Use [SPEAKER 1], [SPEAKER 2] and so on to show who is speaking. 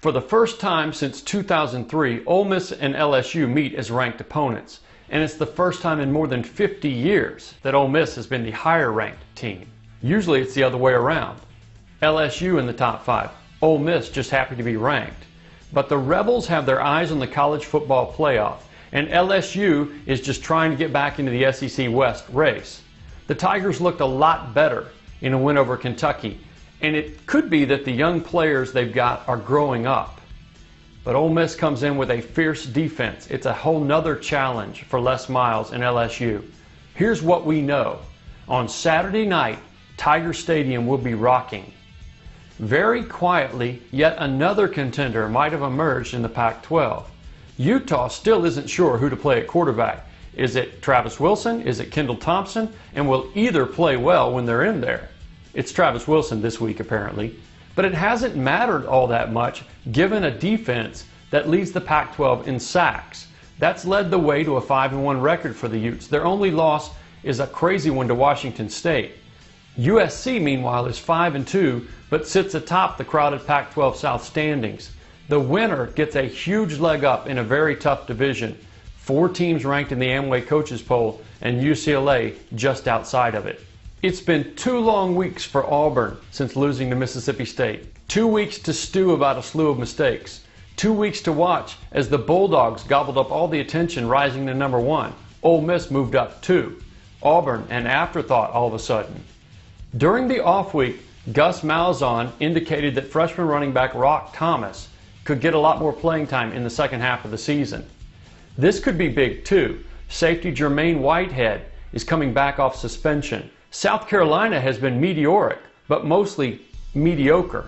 [SPEAKER 1] For the first time since 2003, Ole Miss and LSU meet as ranked opponents, and it's the first time in more than 50 years that Ole Miss has been the higher ranked team. Usually it's the other way around. LSU in the top 5, Ole Miss just happy to be ranked. But the Rebels have their eyes on the college football playoff, and LSU is just trying to get back into the SEC West race. The Tigers looked a lot better in a win over Kentucky, and it could be that the young players they've got are growing up. But Ole Miss comes in with a fierce defense. It's a whole nother challenge for Les Miles and LSU. Here's what we know. On Saturday night, Tiger Stadium will be rocking. Very quietly, yet another contender might have emerged in the Pac-12. Utah still isn't sure who to play at quarterback. Is it Travis Wilson? Is it Kendall Thompson? And will either play well when they're in there? It's Travis Wilson this week, apparently. But it hasn't mattered all that much, given a defense that leads the Pac-12 in sacks. That's led the way to a 5-1 record for the Utes. Their only loss is a crazy one to Washington State. USC, meanwhile, is 5-2, but sits atop the crowded Pac-12 South standings. The winner gets a huge leg up in a very tough division. 4 teams ranked in the Amway Coaches Poll, and UCLA just outside of it. It's been 2 long weeks for Auburn since losing to Mississippi State. 2 weeks to stew about a slew of mistakes. 2 weeks to watch as the Bulldogs gobbled up all the attention, rising to number 1. Ole Miss moved up 2. Auburn, an afterthought all of a sudden. During the off week, Gus Malzahn indicated that freshman running back Rock Thomas could get a lot more playing time in the second half of the season. This could be big too. Safety Jermaine Whitehead is coming back off suspension. South Carolina has been meteoric, but mostly mediocre.